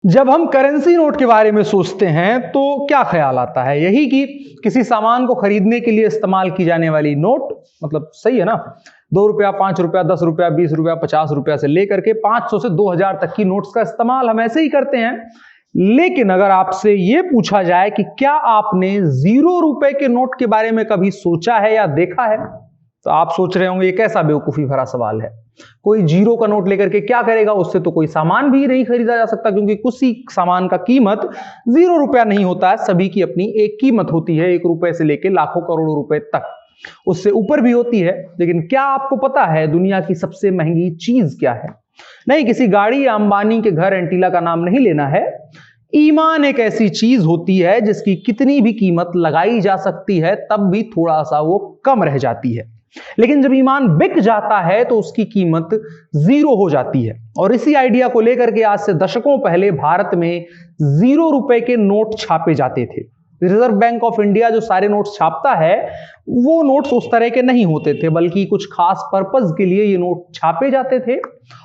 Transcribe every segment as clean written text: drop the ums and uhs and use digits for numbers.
जब हम currency note के बारे में सोचते हैं तो क्या ख्याल आता है? यही कि किसी सामान को खरीदने के लिए इस्तेमाल की जाने वाली नोट, मतलब सही है ना। 2 रुपया, 5 रुपया, 10 रुपया, 20 रुपया, 50 रुपया से लेकर के 500 से 2000 तक की नोट्स का इस्तेमाल हम ऐसे ही करते हैं। लेकिन अगर आपसे यह पूछा जाए कि क्या आपने 0 रुपए के नोट के बारे में कभी सोचा है या देखा है, तो आप सोच रहे होंगे ये कैसा बेवकूफी भरा सवाल है। कोई 0 का नोट लेकर के क्या करेगा? उससे तो कोई सामान भी नहीं खरीदा जा सकता, क्योंकि किसी सामान का कीमत 0 रुपया नहीं होता है। सभी की अपनी एक कीमत होती है, 1 रुपए से लेकर लाखों करोड़ों रुपए तक, उससे ऊपर भी होती है। लेकिन क्या आपको पता है दुनिया की सबसे महंगी चीज क्या है? नहीं, किसी गाड़ी या अंबानी के घर एंटीला का नाम नहीं लेना है। ईमान एक ऐसी चीज होती है जिसकी कितनी भी कीमत लगाई जा सकती है, तब भी थोड़ा सा वो कम रह जाती है। लेकिन जब ईमान बिक जाता है तो उसकी कीमत 0 हो जाती है। और इसी आइडिया को लेकर के आज से दशकों पहले भारत में 0 रुपए के नोट छापे जाते थे। रिजर्व बैंक ऑफ इंडिया जो सारे नोट्स छापता है, वो नोट्स उस तरह के नहीं होते थे, बल्कि कुछ खास पर्पस के लिए ये नोट छापे जाते थे।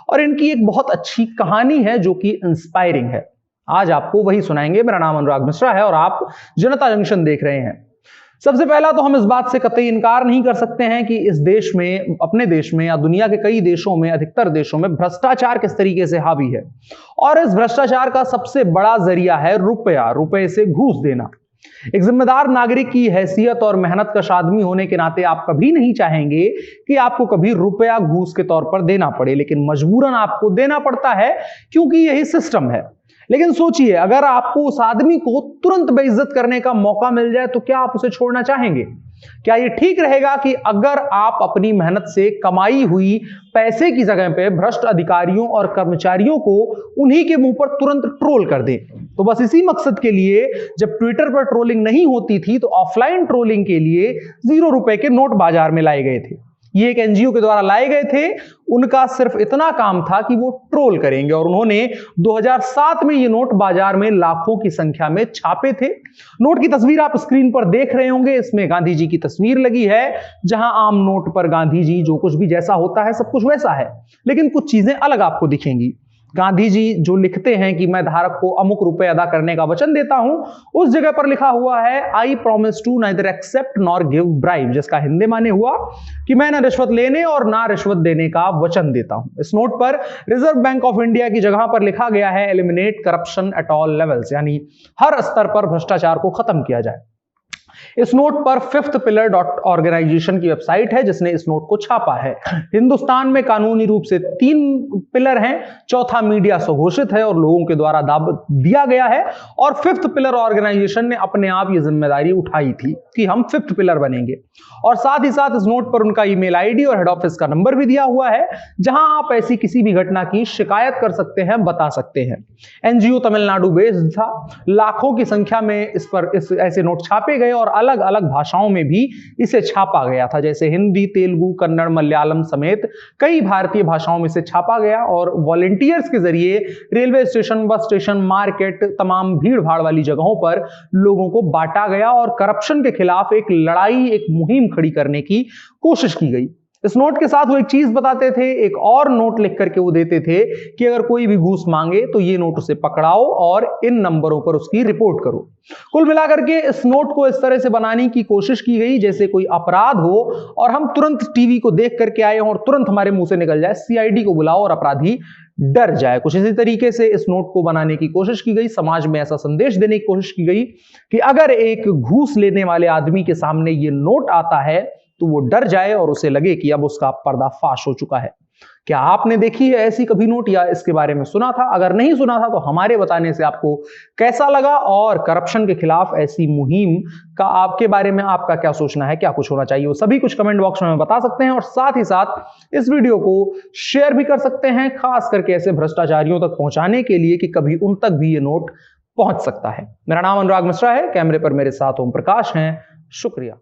और इनकी एक बहुत अच्छी कहानी है जो कि इंस्पायरिंग है। आज आपको वही सुनाएंगे। मेरा नाम अनुराग मिश्रा है और आप जनता जंक्शन देख रहे हैं। सबसे पहला तो हम इस बात से कतई इनकार नहीं कर सकते हैं कि इस देश में, अपने देश में या दुनिया के कई देशों में, अधिकतर देशों में भ्रष्टाचार किस तरीके से हावी है। और इस भ्रष्टाचार का सबसे बड़ा जरिया है रुपया, रुपए से घूस देना। एक जिम्मेदार नागरिक की हैसियत और मेहनत कश आदमी होने के नाते आप कभी नहीं चाहेंगे कि आपको कभी रुपया घूस के तौर पर देना पड़े, लेकिन मजबूरन आपको देना पड़ता है क्योंकि यही सिस्टम है। लेकिन सोचिए, अगर आपको उस आदमी को तुरंत बेइज्जत करने का मौका मिल जाए तो क्या आप उसे छोड़ना चाहेंगे? क्या यह ठीक रहेगा कि अगर आप अपनी मेहनत से कमाई हुई पैसे की जगह पे भ्रष्ट अधिकारियों और कर्मचारियों को उन्हीं के मुंह पर तुरंत ट्रोल कर दें? तो बस इसी मकसद के लिए जब ट्विटर पर ट्रोलिंग नहीं होती थी तो ऑफलाइन ट्रोलिंग के लिए 0 रुपए के नोट बाजार में लाए गए थे। ये एक एनजीओ के द्वारा लाए गए थे। उनका सिर्फ इतना काम था कि वो ट्रोल करेंगे, और उन्होंने 2007 में ये नोट बाजार में लाखों की संख्या में छापे थे। नोट की तस्वीर आप स्क्रीन पर देख रहे होंगे। इसमें गांधी जी की तस्वीर लगी है, जहां आम नोट पर गांधी जी जो कुछ भी जैसा होता है सब कुछ वैसा है, लेकिन कुछ चीजें अलग आपको दिखेंगी। गांधी जी जो लिखते हैं कि मैं धारक को अमुक रुपए अदा करने का वचन देता हूं, उस जगह पर लिखा हुआ है I promise to neither accept nor give bribe, जिसका हिंदी माने हुआ कि मैं ना रिश्वत लेने और ना रिश्वत देने का वचन देता हूं। इस नोट पर रिजर्व बैंक ऑफ इंडिया की जगह पर लिखा गया है eliminate corruption at all levels, यानी हर स्तर पर भ्रष्टाचार को खत्म किया जाए। इस नोट पर फिफ्थ पिलर डॉट ऑर्गेनाइजेशन की वेबसाइट है जिसने इस नोट को छापा है। हिंदुस्तान में कानूनी रूप से 3 पिलर हैं, चौथा मीडिया स्वघोषित है और लोगों के द्वारा दाब दिया गया है, और फिफ्थ पिलर ऑर्गेनाइजेशन ने अपने आप ये जिम्मेदारी उठाई थी कि हम फिफ्थ पिलर बनेंगे। और साथ ही साथ इस नोट पर उनका ईमेल आईडी और हेड ऑफिस का नंबर भी दिया हुआ है, जहां आप ऐसी किसी भी घटना की शिकायत कर सकते हैं, बता सकते हैं। एनजीओ तमिलनाडु बेस्ड था। लाखों की संख्या में ऐसे नोट छापे गए और अलग अलग भाषाओं में भी इसे छापा गया था, जैसे हिंदी, तेलुगु, कन्नड़, मलयालम समेत कई भारतीय भाषाओं में इसे छापा गया। और वॉलंटियर्स के जरिए railway station, bus station, market, तमाम भीड़ भाड़ वाली जगहों पर लोगों को बांटा गया और करप्शन के खिलाफ एक लड़ाई, एक मुहिम खड़ी करने की कोशिश की गई। इस नोट के साथ वो एक चीज बताते थे, एक और नोट लिख करके वो देते थे कि अगर कोई भी घूस मांगे तो ये नोट उसे पकड़ाओ और इन नंबरों पर उसकी रिपोर्ट करो। कुल मिलाकर के इस नोट को इस तरह से बनाने की कोशिश की गई जैसे कोई अपराध हो और हम तुरंत टीवी को देख करके आए हों और तुरंत हमारे मुंह से निकल जाए सीआईडी को बुलाओ और अपराधी डर जाए। कुछ इसी तरीके से इस नोट को बनाने की कोशिश की गई। समाज में ऐसा संदेश देने की कोशिश की गई कि अगर एक घूस लेने वाले आदमी के सामने ये नोट आता है तो वो डर जाए और उसे लगे कि अब उसका पर्दाफाश हो चुका है। क्या आपने देखी है ऐसी कभी नोट या इसके बारे में सुना था? अगर नहीं सुना था तो हमारे बताने से आपको कैसा लगा, और करप्शन के खिलाफ ऐसी मुहिम का आपके बारे में आपका क्या सोचना है, क्या कुछ होना चाहिए, वो सभी कुछ कमेंट बॉक्स में बता सकते हैं। और साथ ही साथ इस वीडियो को शेयर भी कर सकते हैं, खास करके ऐसे भ्रष्टाचारियों तक पहुंचाने के लिए कि कभी उन तक भी ये नोट पहुंच सकता है। मेरा नाम अनुराग मिश्रा है, कैमरे पर मेरे साथ ओम प्रकाश हैं। शुक्रिया।